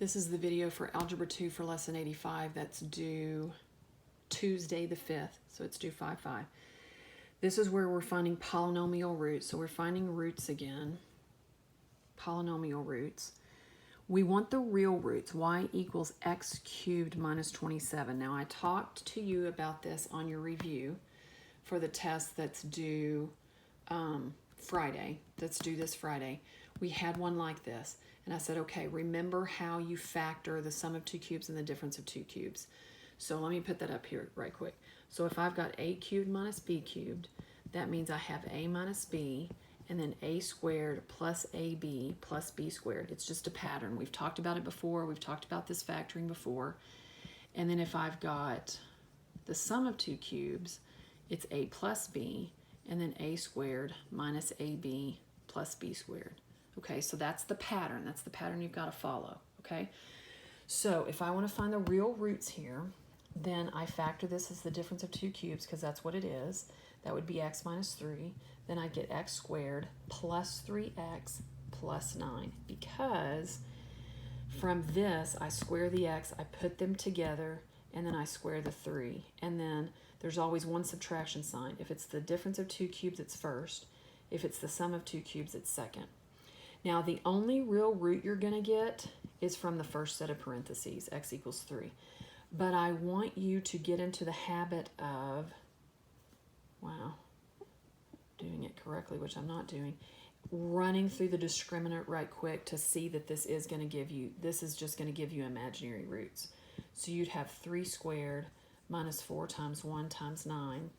This is the video for Algebra 2 for Lesson 85 that's due Tuesday the 5th, so it's due 5/5. This is where we're finding polynomial roots, so we're finding roots again, polynomial roots. We want the real roots, y equals x cubed minus 27. Now I talked to you about this on your review for the test that's due Friday, that's due this Friday. We had one like this. And I said, okay, remember how you factor the sum of two cubes and the difference of two cubes. So let me put that up here right quick. So if I've got a cubed minus b cubed, that means I have a minus b, and then a squared plus ab plus b squared. It's just a pattern. We've talked about it before. We've talked about this factoring before. And then if I've got the sum of two cubes, it's a plus b, and then a squared minus ab plus b squared. Okay, so that's the pattern. That's the pattern you've got to follow, okay? So if I want to find the real roots here, then I factor this as the difference of two cubes because that's what it is. That would be x minus 3. Then I get x squared plus 3x plus 9 because from this, I square the x, I put them together, and then I square the 3. And then there's always one subtraction sign. If it's the difference of two cubes, it's first. If it's the sum of two cubes, it's second. Now, the only real root you're going to get is from the first set of parentheses, x equals 3. But I want you to get into the habit of, doing it correctly, which I'm not doing, running through the discriminant right quick to see that this is going to give you, this is just going to give you imaginary roots. So you'd have 3 squared minus 4 times 1 times 9,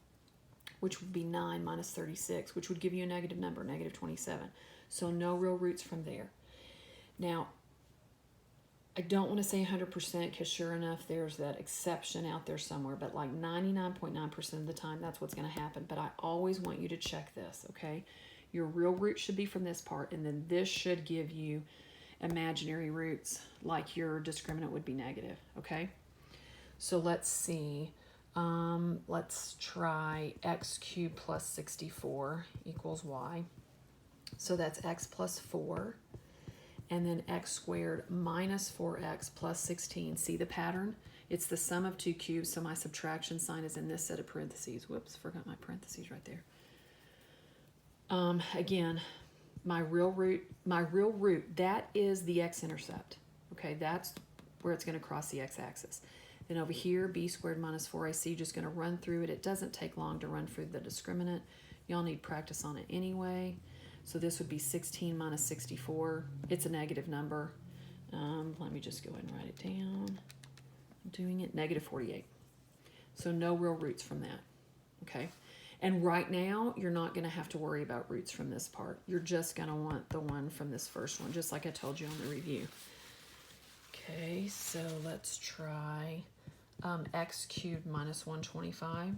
which would be 9 minus 36, which would give you a negative number, negative 27. So no real roots from there. Now, I don't want to say 100% because sure enough, there's that exception out there somewhere, but like 99.9% of the time, that's what's going to happen. But I always want you to check this, okay? Your real root should be from this part, and then this should give you imaginary roots like your discriminant would be negative, okay? So let's see. Let's try x cubed plus 64 equals y. So that's x plus 4, and then x squared minus 4x plus 16. See the pattern? It's the sum of two cubes, so my subtraction sign is in this set of parentheses. Whoops, forgot my parentheses right there. Again, my real root, that is the x-intercept. Okay, that's where it's going to cross the x-axis. Then over here, b squared minus 4ac, just going to run through it. It doesn't take long to run through the discriminant. Y'all need practice on it anyway. So this would be 16 minus 64. It's a negative number. Let me just go ahead and write it down. I'm doing it, negative 48. So no real roots from that, okay? And right now, you're not going to have to worry about roots from this part. You're just going to want the one from this first one, just like I told you on the review. Okay, so let's try x cubed minus 125.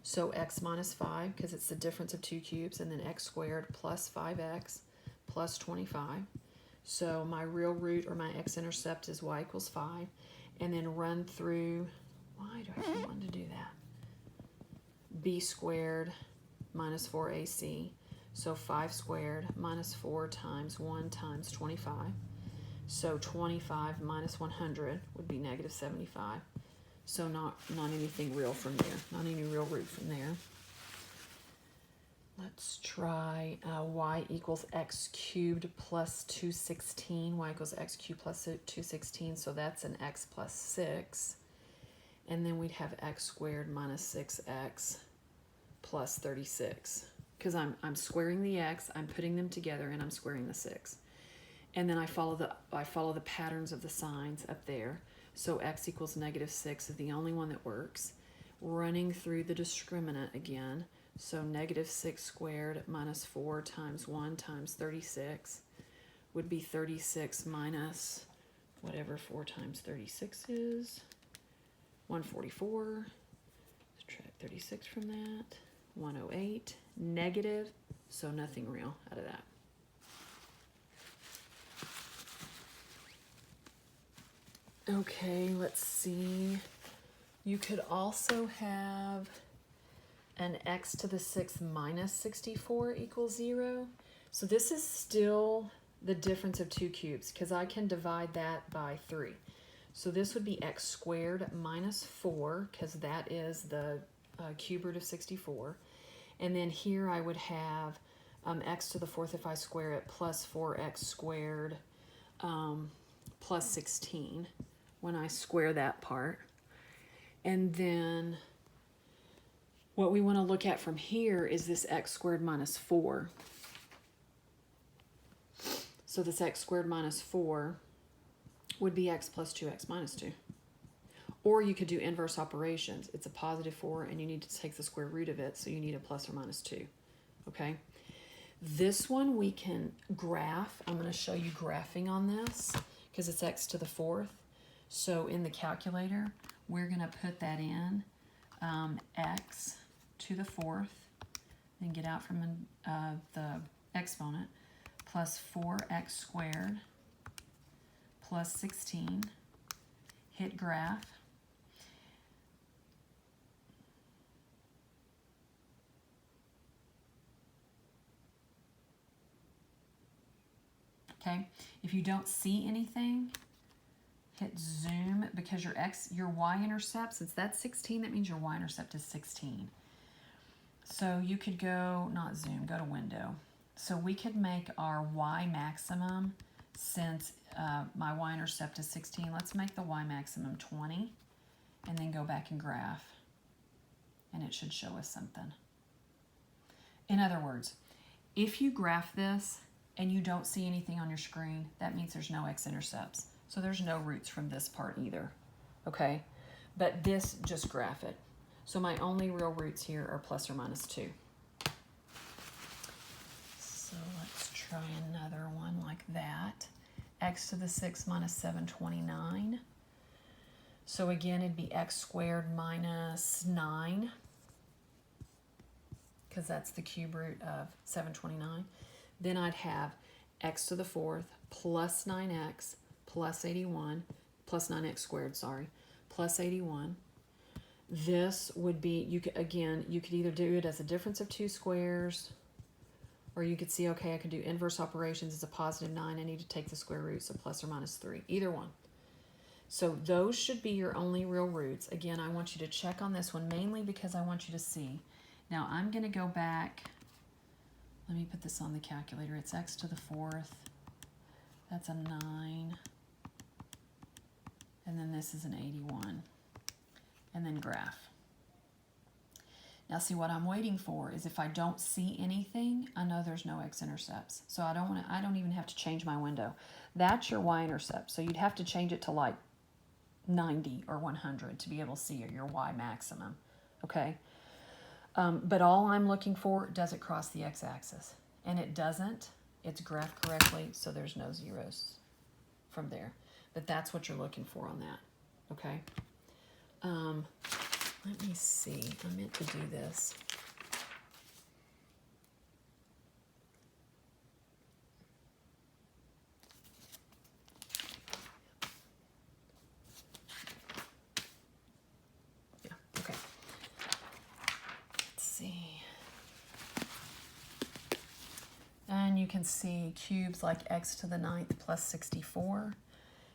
So x minus 5, because it's the difference of two cubes, and then x squared plus 5x plus 25. So my real root, or my x-intercept, is y equals 5. And then run through, why do I keep wanting to do that? B squared minus 4ac. So 5 squared minus 4 times 1 times 25. So 25 minus 100 would be negative 75. So not anything real from there, not any real root from there. Let's try y equals x cubed plus 216. Y equals x cubed plus 216, so that's an x plus 6. And then we'd have x squared minus 6x plus 36. Because I'm squaring the x, I'm putting them together, and I'm squaring the 6. And then I follow the patterns of the signs up there. So x equals negative 6 is the only one that works. Running through the discriminant again. So negative 6 squared minus 4 times 1 times 36 would be 36 minus whatever 4 times 36 is. 144. Subtract 36 from that. 108. Negative. So nothing real out of that. Okay, let's see. You could also have an x to the 6th minus 64 equals 0. So this is still the difference of two cubes, because I can divide that by 3. So this would be x squared minus 4, because that is the cube root of 64. And then here I would have x to the 4th if I square it plus 4x squared plus 16 when I square that part. And then what we want to look at from here is this x squared minus 4. So this x squared minus 4 would be x plus 2x minus 2. Or you could do inverse operations. It's a positive 4 and you need to take the square root of it, so you need a plus or minus 2. Okay? This one we can graph. I'm going to show you graphing on this because it's x to the 4th. So in the calculator, we're going to put that in x to the 4th, then get out from the exponent, plus 4x squared plus 16, hit graph. Okay, if you don't see anything, hit zoom, because your y-intercept, since that's 16, that means your y-intercept is 16. So you could go, not zoom, go to window. So we could make our y maximum, since my y-intercept is 16, let's make the y maximum 20, and then go back and graph, and it should show us something. In other words, if you graph this and you don't see anything on your screen, that means there's no x-intercepts. So there's no roots from this part either, okay? But this, just graph it. So my only real roots here are plus or minus 2. So let's try another one like that. X to the 6 minus 729. So again, it'd be x squared minus 9, because that's the cube root of 729. Then I'd have x to the 4th plus 9x plus 81, plus 9x squared, sorry, plus 81. This would be, you could either do it as a difference of two squares, or you could see, okay, I could do inverse operations. It's a positive 9. I need to take the square root, so plus or minus 3. Either one. So those should be your only real roots. Again, I want you to check on this one, mainly because I want you to see. Now I'm going to go back. Let me put this on the calculator. It's x to the 4th. That's a 9. And then this is an 81. And then graph. Now see, what I'm waiting for is if I don't see anything, I know there's no x-intercepts. So I don't even have to change my window. That's your y-intercept. So you'd have to change it to like 90 or 100 to be able to see your y maximum. Okay? But all I'm looking for, does it cross the x-axis? And it doesn't. It's graphed correctly, so there's no zeros from there. But that's what you're looking for on that. Okay? Let me see. I meant to do this. Yeah, okay. Let's see. And you can see cubes like x to the 9th plus 64.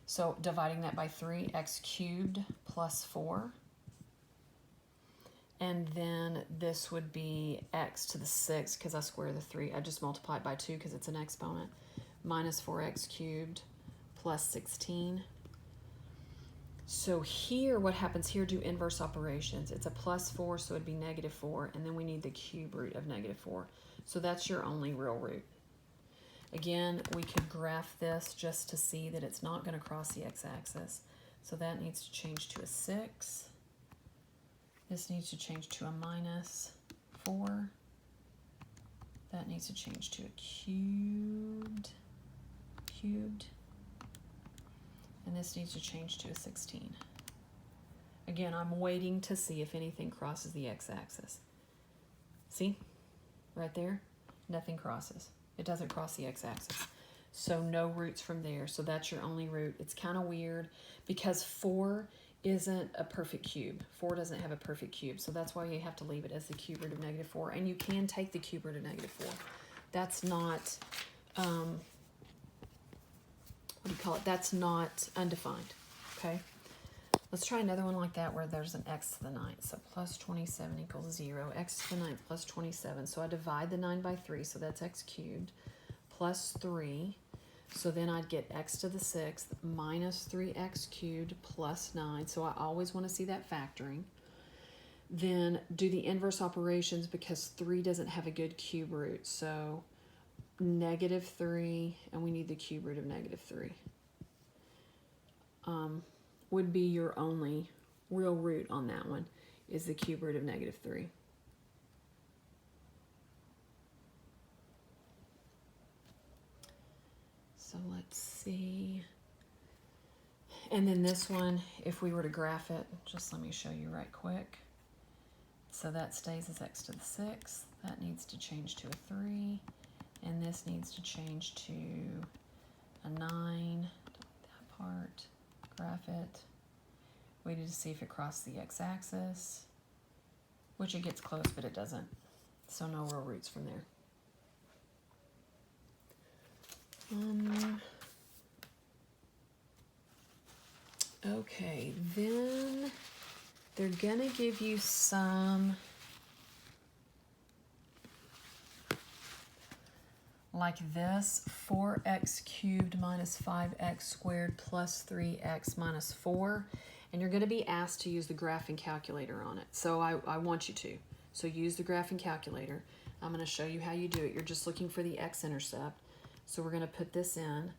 So dividing that by 3, x cubed plus 4. And then this would be x to the 6th, because I square the 3. I just multiply it by 2 because it's an exponent. Minus 4x cubed plus 16. So here, what happens here, do inverse operations. It's a plus 4, so it'd be negative 4. And then we need the cube root of negative 4. So that's your only real root. Again, we could graph this just to see that it's not going to cross the x-axis. So that needs to change to a 6. This needs to change to a minus 4. That needs to change to a cubed. And this needs to change to a 16. Again, I'm waiting to see if anything crosses the x-axis. See? Right there? Nothing crosses. It doesn't cross the x-axis. So no roots from there. So that's your only root. It's kind of weird because 4 isn't a perfect cube. 4 doesn't have a perfect cube. So that's why you have to leave it as the cube root of negative 4. And you can take the cube root of negative 4. That's not call it, that's not undefined, okay? Let's try another one like that where there's an x to the 9th. So plus 27 equals 0. X to the 9th plus 27. So I divide the 9 by 3, so that's x cubed, plus 3. So then I'd get x to the 6th minus 3x cubed plus 9. So I always want to see that factoring. Then do the inverse operations because 3 doesn't have a good cube root. So negative 3, and we need the cube root of negative 3. Would be your only real root on that one, is the cube root of negative 3. So let's see. And then this one, if we were to graph it, just let me show you right quick. So that stays as x to the 6th. That needs to change to a 3. And this needs to change to a 9. Delete that part. Graph it. Waited to see if it crossed the x-axis, which it gets close, but it doesn't. So no real roots from there. Okay, then they're gonna give you some like this, 4x cubed minus 5x squared plus 3x minus 4. And you're going to be asked to use the graphing calculator on it. So I want you to. So use the graphing calculator. I'm going to show you how you do it. You're just looking for the x-intercept. So we're going to put this in,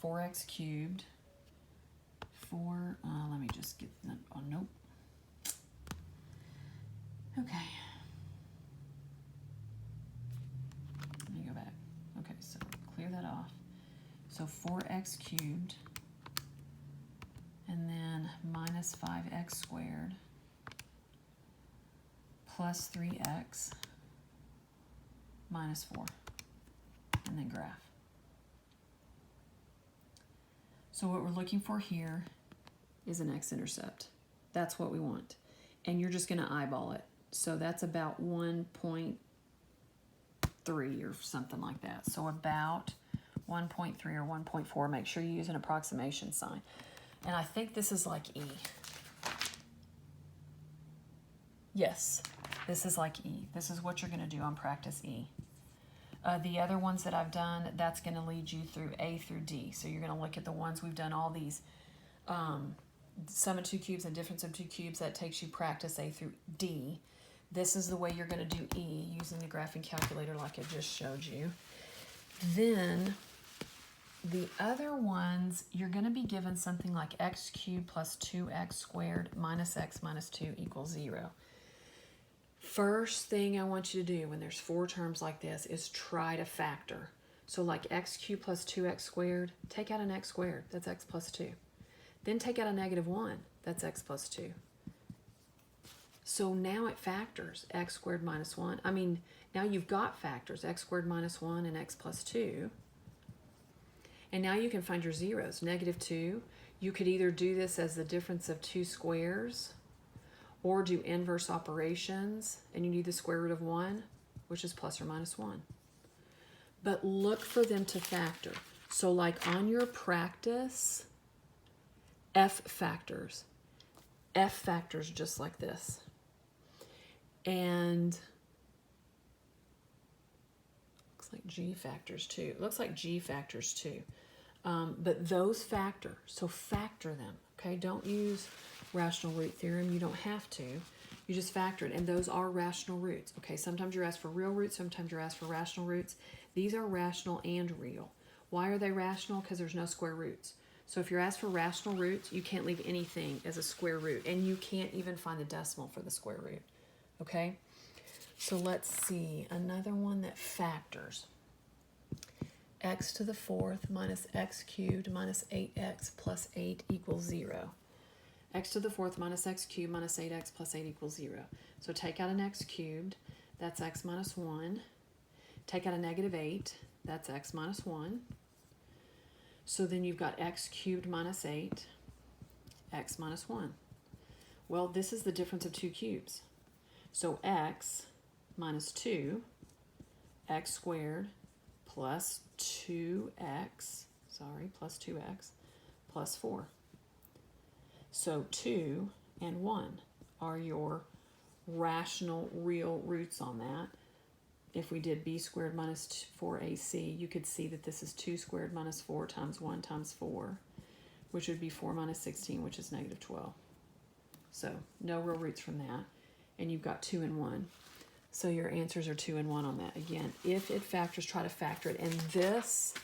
4x cubed, 4, let me just get that, oh, nope. Okay. Let me go back. Okay, so clear that off. So 4x cubed, and then minus 5x squared plus 3x minus 4, and then graph. So what we're looking for here is an x-intercept. That's what we want. And you're just going to eyeball it. So that's about 1.3 or something like that. So about 1.3 or 1.4. Make sure you use an approximation sign. And I think this is like E. Yes, this is like E. This is what you're going to do on practice E. The other ones that I've done, that's going to lead you through A through D. So you're going to look at the ones we've done all these sum of two cubes and difference of two cubes. That takes you practice A through D. This is the way you're going to do E using the graphing calculator like I just showed you. Then the other ones, you're going to be given something like x cubed plus 2x squared minus x minus 2 equals 0. First thing I want you to do when there's 4 terms like this is try to factor. So like x cubed plus 2x squared, take out an x squared, that's x plus 2. Then take out a negative 1, that's x plus 2. So now it factors x squared minus 1. I mean, now you've got factors, x squared minus 1 and x plus 2. And now you can find your zeros. Negative 2, you could either do this as the difference of two squares or do inverse operations, and you need the square root of 1, which is plus or minus 1. But look for them to factor. So like on your practice, F factors just like this. And looks like G factors too. It looks like G factors too. But those factor, so factor them, okay? Don't use rational root theorem. You don't have to. You just factor it, and those are rational roots, okay? Sometimes you're asked for real roots, sometimes you're asked for rational roots. These are rational and real. Why are they rational? Because there's no square roots. So if you're asked for rational roots, you can't leave anything as a square root, and you can't even find the decimal for the square root, okay? So let's see, another one that factors. X to the 4th minus x cubed minus 8x plus 8 equals 0. X to the 4th minus x cubed minus 8x plus 8 equals 0. So take out an x cubed, that's x minus 1. Take out a negative 8, that's x minus 1. So then you've got x cubed minus 8, x minus 1. Well, this is the difference of two cubes. So x minus 2, x squared, plus 2x, plus 2x, plus 4. So 2 and 1 are your rational real roots on that. If we did b squared minus 4ac, you could see that this is 2 squared minus 4 times 1 times 4, which would be 4 minus 16, which is negative 12. So no real roots from that. And you've got 2 and 1. So your answers are 2 and 1 on that. Again, if it factors, try to factor it. And this,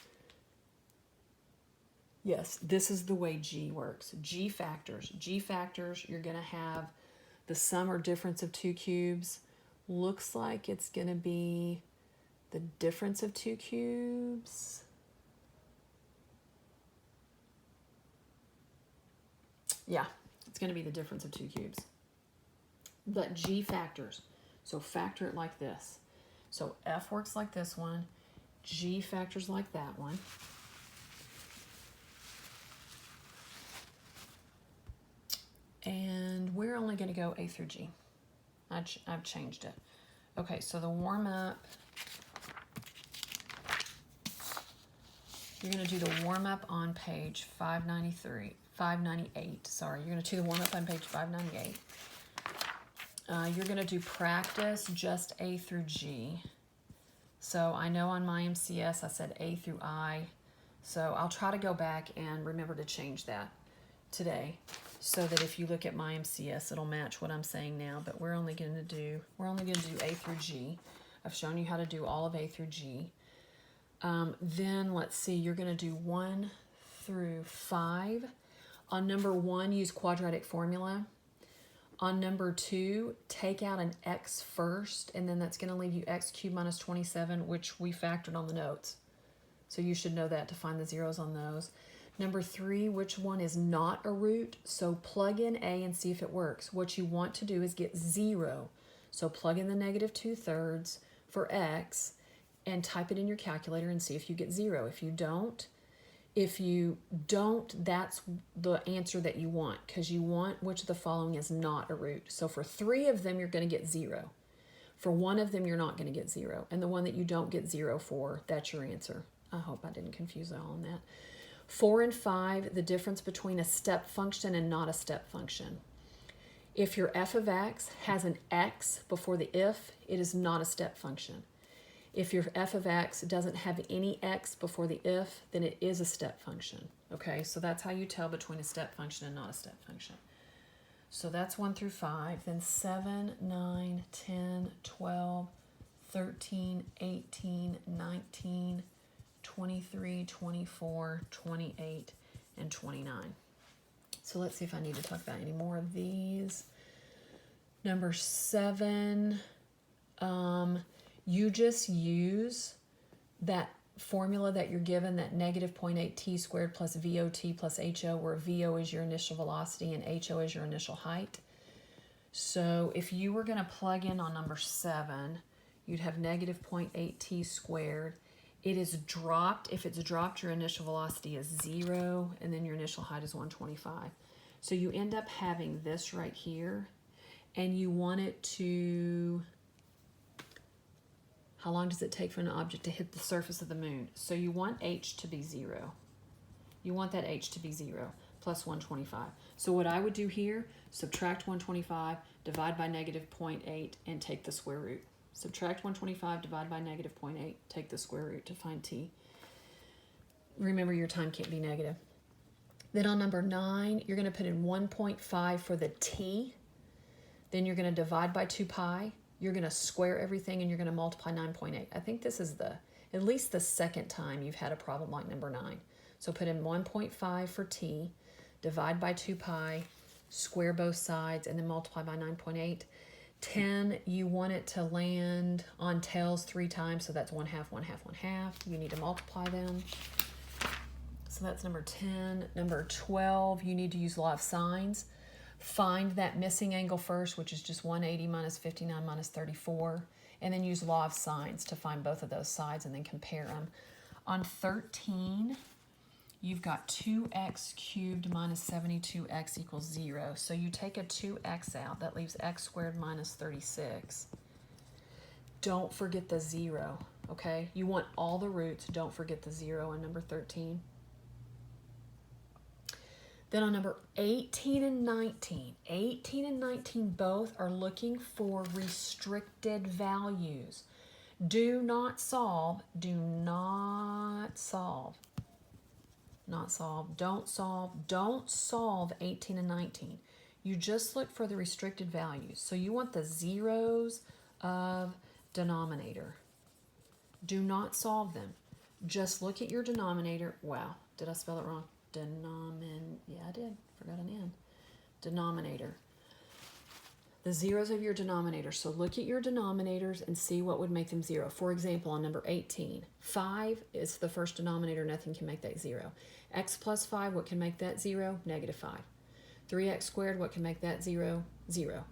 yes, this is the way G works. G factors. G factors, you're going to have the sum or difference of two cubes. Looks like it's going to be the difference of two cubes. Yeah, it's going to be the difference of two cubes. But G factors. So factor it like this. So F works like this one. G factors like that one. And we're only going to go A through G. I've changed it. Okay, so the warm-up, you're going to do the warm-up on page 598, sorry. You're going to do the warm-up on page 598. You're going to do practice just A through G. So I know on my MCS I said A through I, so I'll try to go back and remember to change that today, so that if you look at my MCS, it'll match what I'm saying now. But we're only going to do A through G. I've shown you how to do all of A through G. Then let's see, you're going to do 1 through 5. On number 1, use quadratic formula. On number 2, take out an x first, and then that's going to leave you x cubed minus 27, which we factored on the notes. So you should know that to find the zeros on those. Number 3, which one is not a root? So plug in A and see if it works. What you want to do is get 0. So plug in the negative 2/3 for x and type it in your calculator and see if you get 0. If you don't, that's the answer that you want, because you want which of the following is not a root. So for 3 of them, you're going to get 0. For 1 of them, you're not going to get 0. And the one that you don't get 0 for, that's your answer. I hope I didn't confuse all on that. 4 and 5, the difference between a step function and not a step function. If your f of x has an x before the if, it is not a step function. If your f of x doesn't have any x before the if, then it is a step function. Okay, so that's how you tell between a step function and not a step function. So that's 1 through 5. Then 7, 9, 10, 12, 13, 18, 19, 23, 24, 28, and 29. So let's see if I need to talk about any more of these. Number 7, you just use that formula that you're given, that negative 0.8 t squared plus VOT plus HO, where VO is your initial velocity and HO is your initial height. So if you were going to plug in on number 7, you'd have negative 0.8 t squared. It is dropped. If it's dropped, your initial velocity is 0, and then your initial height is 125. So you end up having this right here, and you want it to... How long does it take for an object to hit the surface of the moon? So you want h to be 0. You want that h to be 0 plus 125. So what I would do here, subtract 125, divide by negative 0.8, and take the square root. Subtract 125, divide by negative 0.8, take the square root to find t. Remember, your time can't be negative. Then on number 9, you're going to put in 1.5 for the t. Then you're going to divide by 2 pi. You're going to square everything, and you're going to multiply 9.8. I think this is at least the second time you've had a problem like number 9. So put in 1.5 for t, divide by 2 pi, square both sides, and then multiply by 9.8. 10, you want it to land on tails 3 times, so that's 1/2, 1/2, 1/2. You need to multiply them. So that's number 10. Number 12, you need to use law of sines. Find that missing angle first, which is just 180 minus 59 minus 34, and then use law of sines to find both of those sides and then compare them. On 13, you've got 2x cubed minus 72x equals 0. So you take a 2x out. That leaves x squared minus 36. Don't forget the 0, okay? You want all the roots. Don't forget the 0 in number 13. Then on number 18 and 19, 18 and 19 both are looking for restricted values. Do not solve, not solve, don't solve 18 and 19. You just look for the restricted values. So you want the zeros of denominator. Do not solve them. Just look at your denominator. Wow, did I spell it wrong? Yeah, I did. Forgot an N. Denominator. The zeros of your denominator. So look at your denominators and see what would make them 0. For example, on number 18, 5 is the first denominator. Nothing can make that 0. X plus 5, what can make that 0? Negative 5. 3x squared, what can make that 0? 0.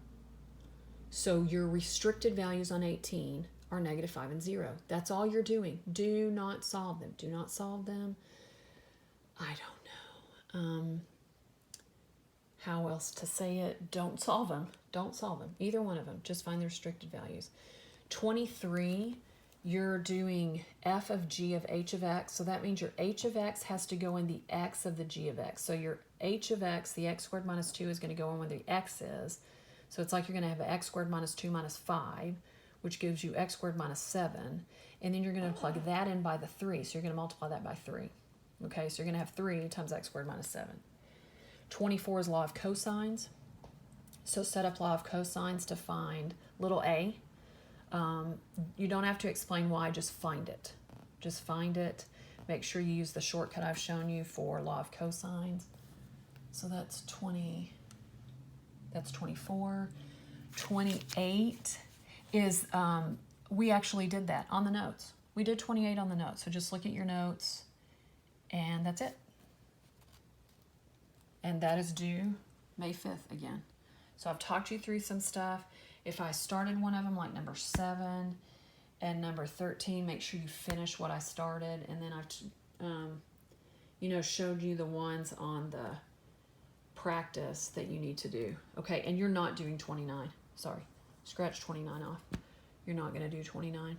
So your restricted values on 18 are negative 5 and 0. That's all you're doing. Do not solve them. Do not solve them. I don't know. How else to say it? Don't solve them. Don't solve them. Either one of them. Just find the restricted values. 23, you're doing f of g of h of x. So that means your h of x has to go in the x of the g of x. So your h of x, the x squared minus 2, is going to go in where the x is. So it's like you're going to have x squared minus 2 minus 5, which gives you x squared minus 7. And then you're going to plug that in by the 3. So you're going to multiply that by 3. Okay, so you're going to have 3 times x squared minus 7. 24 is law of cosines. So set up law of cosines to find little a. You don't have to explain why, just find it. Just find it. Make sure you use the shortcut I've shown you for law of cosines. So that's 20. That's 24. 28 is, we actually did that on the notes. We did 28 on the notes. So just look at your notes, and that's it. And that is due May 5th again. So I've talked you through some stuff. If I started one of them, like number 7 and number 13, make sure you finish what I started. And then I've, showed you the ones on the practice that you need to do. Okay, and you're not doing 29. Sorry, scratch 29 off. You're not going to do 29.